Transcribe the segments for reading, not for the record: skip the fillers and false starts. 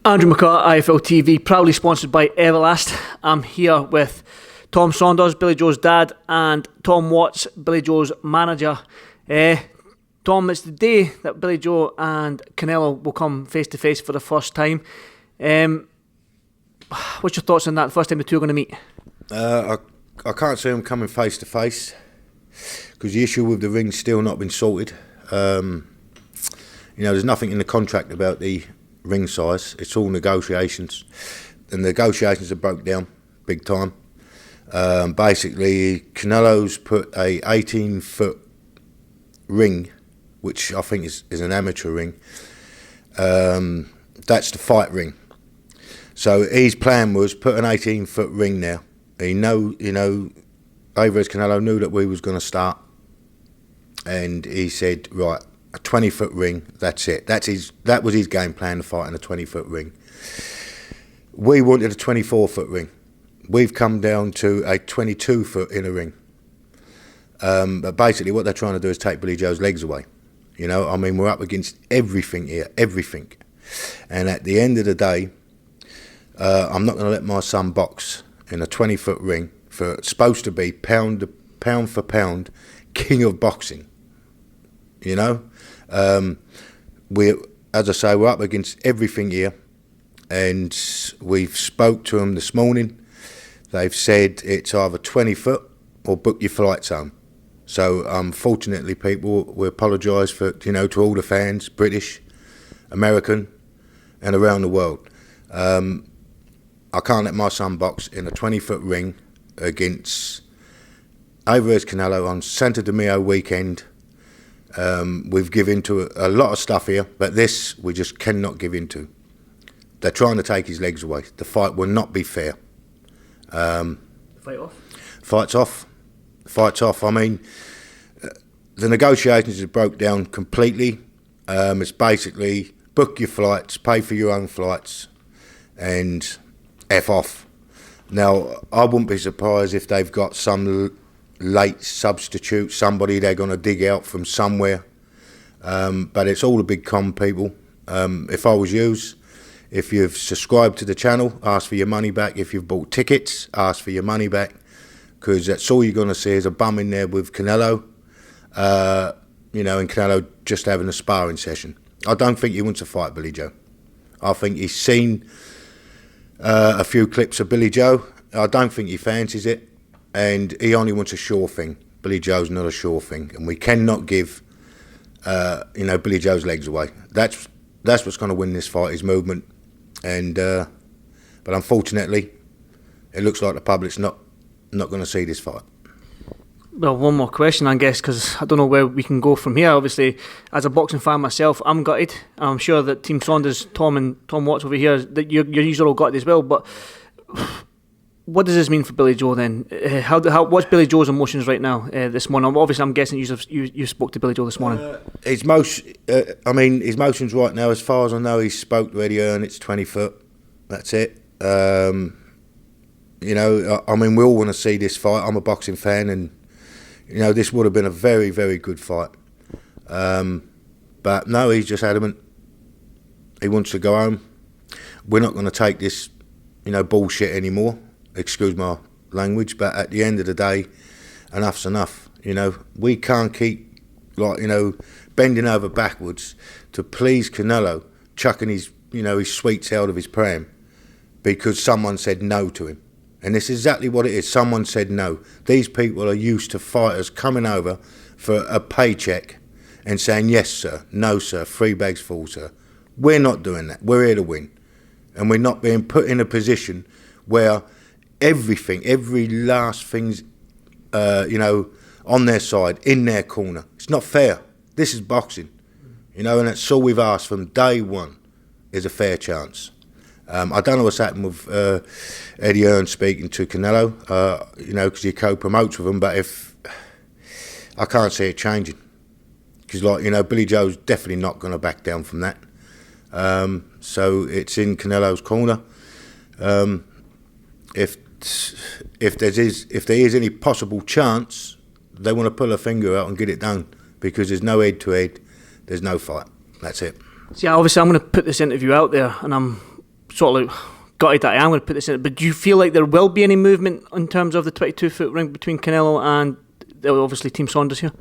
Andrew McCART, IFL TV, proudly sponsored by Everlast. I'm here with Tom Saunders, Billy Joe's dad, and Tom Watts, Billy Joe's manager. Tom, it's the day that Billy Joe and Canelo will come face to face for the first time. What's your thoughts on that? The first time the two are going to meet? I can't see them coming face to face because the issue with the ring's still not been sorted. There's nothing in the contract about the ring size. It's all negotiations, and the negotiations have broke down big time. Basically, Canelo's put a 18-foot ring, which I think is an amateur ring. That's the fight ring. So his plan was put an 18-foot ring now. Alvarez Canelo knew that we was going to start, and he said, right, a 20-foot ring, that's it. That was his game plan, to fight in a 20-foot ring. We wanted a 24-foot ring. We've come down to a 22-foot in a ring. But basically what they're trying to do is take Billy Joe's legs away. We're up against everything here, everything. And at the end of the day, I'm not going to let my son box in a 20-foot ring for supposed to be pound for pound king of boxing. We're up against everything here, and we've spoke to them this morning. They've said it's either 20 foot or book your flights home. So unfortunately, people, we apologise for to all the fans, British, American, and around the world. I can't let my son box in a 20-foot ring against Alvarez Canelo on Santo Domingo weekend. We've given to a lot of stuff here, but this we just cannot give in to. They're trying to take his legs away. The fight will not be fair. Fight off? Fight's off. Fight's off. I mean, the negotiations have broke down completely. It's basically book your flights, pay for your own flights, and F off. Now, I wouldn't be surprised if they've got some late substitute, somebody they're going to dig out from somewhere. But it's all the big con people. If I was you, if you've subscribed to the channel, ask for your money back. If you've bought tickets, ask for your money back, because that's all you're going to see is a bum in there with Canelo, and Canelo just having a sparring session. I don't think he wants to fight Billy Joe. I think he's seen a few clips of Billy Joe. I don't think he fancies it, and he only wants a sure thing. Billy Joe's not a sure thing, and we cannot give Billy Joe's legs away. That's what's going to win this fight, his movement. And but unfortunately, it looks like the public's not going to see this fight. Well, one more question, I guess, because I don't know where we can go from here. Obviously, as a boxing fan myself, I'm gutted. I'm sure that Team Saunders, Tom and Tom Watts over here, that you're all gutted as well. But what does this mean for Billy Joe then? What's Billy Joe's emotions right now this morning? Obviously, I'm guessing you spoke to Billy Joe this morning. His emotions right now, as far as I know, he spoke to Eddie Hearn. It's 20 foot. That's it. We all want to see this fight. I'm a boxing fan, and this would have been a very, very good fight. But no, he's just adamant. He wants to go home. We're not going to take this, bullshit anymore. Excuse my language, but at the end of the day, enough's enough. We can't keep bending over backwards to please Canelo, chucking his sweets out of his pram because someone said no to him. And this is exactly what it is. Someone said no. These people are used to fighters coming over for a paycheck and saying, yes, sir, no, sir, 3 bags full, sir. We're not doing that. We're here to win. And we're not being put in a position where every last thing's, on their side, in their corner. It's not fair. This is boxing. And that's all we've asked from day one, is a fair chance. I don't know what's happened with Eddie Hearn speaking to Canelo, because he co-promotes with him, but I can't see it changing. Because, Billy Joe's definitely not going to back down from that. So it's in Canelo's corner. If there is any possible chance, they want to pull a finger out and get it done, because there's no head-to-head, there's no fight. That's it. See, obviously I'm going to put this interview out there, and I'm sort of gutted that I am going to put this in. But do you feel like there will be any movement in terms of the 22-foot ring between Canelo and obviously Team Saunders here?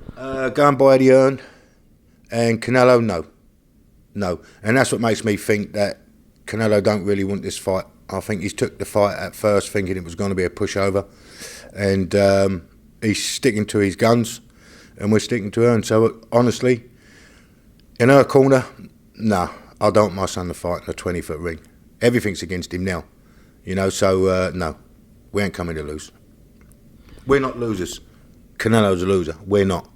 Going by Eddie Hearn and Canelo, no. And that's what makes me think that Canelo don't really want this fight. I think he's took the fight at first thinking it was going to be a pushover, and he's sticking to his guns, and we're sticking to Hearn. So honestly, in her corner, no, I don't want my son to fight in a 20-foot ring. Everything's against him now, so no, we ain't coming to lose. We're not losers. Canelo's a loser. We're not,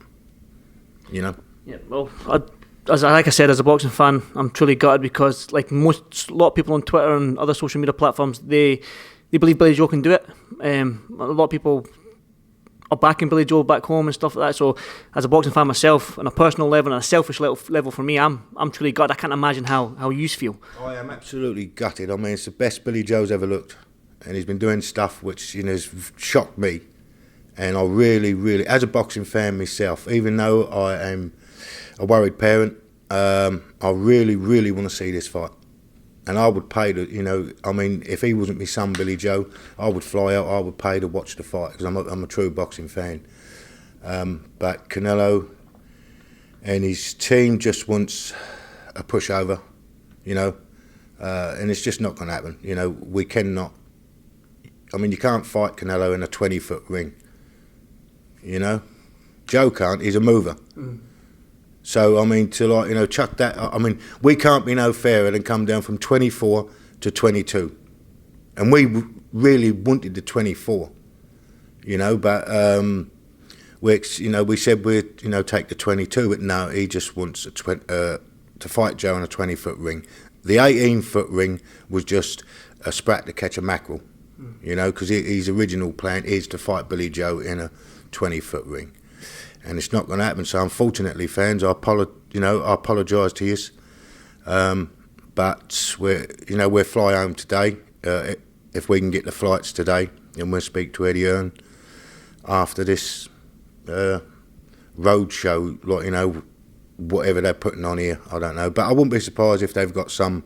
Yeah, well, like I said, as a boxing fan, I'm truly gutted because, like a lot of people on Twitter and other social media platforms, they believe Billy Joe can do it. A lot of people are backing Billy Joe back home and stuff like that. So, as a boxing fan myself, on a personal level and a selfish level for me, I'm truly gutted. I can't imagine how you feel. I am absolutely gutted. I mean, it's the best Billy Joe's ever looked, and he's been doing stuff which has shocked me. And I really, as a boxing fan myself, even though I am a worried parent, I really want to see this fight. And I would pay to, if he wasn't my son Billy Joe, I would fly out, I would pay to watch the fight because I'm a true boxing fan. But Canelo and his team just wants a pushover, and it's just not going to happen. We cannot, you can't fight Canelo in a 20-foot ring, Joe can't, he's a mover. So, to chuck that, we can't be no fairer than come down from 24 to 22. And we really wanted the 24, but we said we'd, take the 22, but no, he just wants to fight Joe in a 20-foot ring. The 18-foot ring was just a sprat to catch a mackerel, because his original plan is to fight Billy Joe in a 20-foot ring. And it's not going to happen. So unfortunately, fans, I apologise to you. But we're fly home today. If we can get the flights today, and we'll speak to Eddie Hearn after this road show, whatever they're putting on here, I don't know. But I wouldn't be surprised if they've got some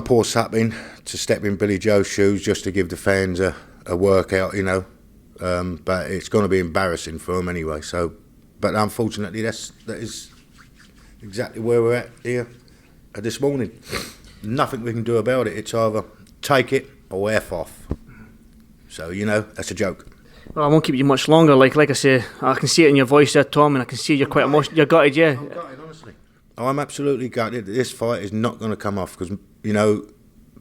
poor sap in to step in Billy Joe's shoes just to give the fans a workout, but it's going to be embarrassing for them anyway. So, but unfortunately, that is exactly where we're at here this morning. Nothing we can do about it. It's either take it or F off. So that's a joke. Well, I won't keep you much longer. Like I say, I can see it in your voice there, Tom, and I can see you're quite emotional. You're gutted, yeah. I'm gutted, honestly. I'm absolutely gutted. This fight is not going to come off because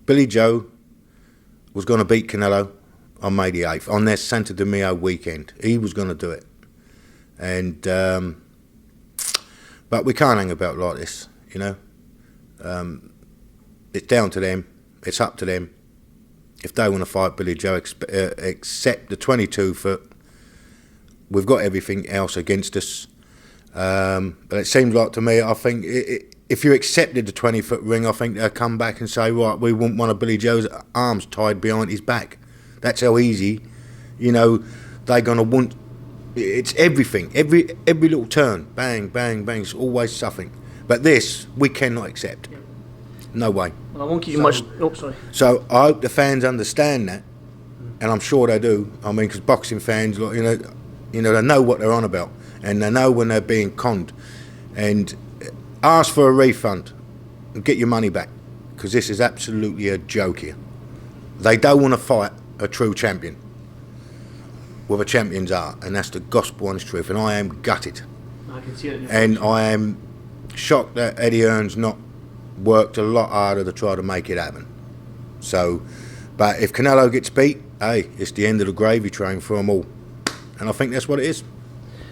Billy Joe was going to beat Canelo on May the 8th, on their Santo Domingo weekend. He was going to do it. And, but we can't hang about like this, It's down to them. It's up to them. If they want to fight Billy Joe, except the 22-foot, we've got everything else against us. But it seems like to me, I think if you accepted the 20-foot ring, I think they'll come back and say, right, we want one of Billy Joe's arms tied behind his back. That's how easy, they're going to want. It's everything, every little turn, bang, bang, bang. It's always something. But this, we cannot accept. No way. Well, I won't keep you much. Oh, sorry. So I hope the fans understand that, and I'm sure they do. Because boxing fans, they know what they're on about, and they know when they're being conned, and ask for a refund and get your money back, because this is absolutely a joke here. They don't want to fight a true champion with a champion's heart, and that's the gospel honest truth, and I am gutted. I can see it in your and I am shocked that Eddie Hearn's not worked a lot harder to try to make it happen. So, but if Canelo gets beat, hey, it's the end of the gravy train for them all, and I think that's what it is.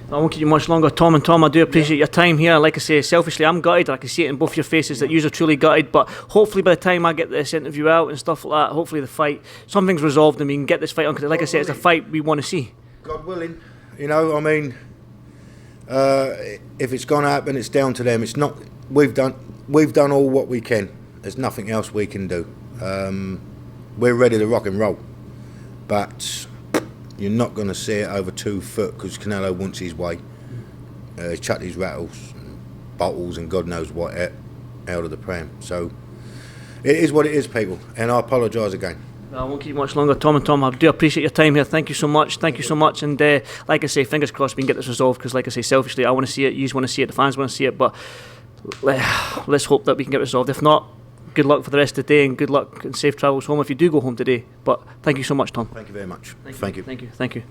I won't keep you much longer, Tom. And Tom, I do appreciate your time here. Like I say, selfishly, I'm gutted. I can see it in both your faces that you're truly gutted. But hopefully, by the time I get this interview out and stuff like that, hopefully the fight, something's resolved and we can get this fight on. Because, like I said, it's a fight we want to see. God willing, if it's going to happen, it's down to them. It's not. We've done all what we can. There's nothing else we can do. We're ready to rock and roll, but you're not going to see it over 2 foot because Canelo wants his way. He's chucked his rattles, and bottles, and God knows what out of the pram. So It is what it is, people, and I apologise again. I won't keep you much longer, Tom. And Tom, I do appreciate your time here. Thank you so much. Thank you so much. And like I say, fingers crossed we can get this resolved, because like I say, selfishly, I want to see it, you want to see it, the fans want to see it, but let's hope that we can get it resolved. If not, good luck for the rest of the day, and good luck and safe travels home if you do go home today. But thank you so much, Tom. Thank you very much. Thank you.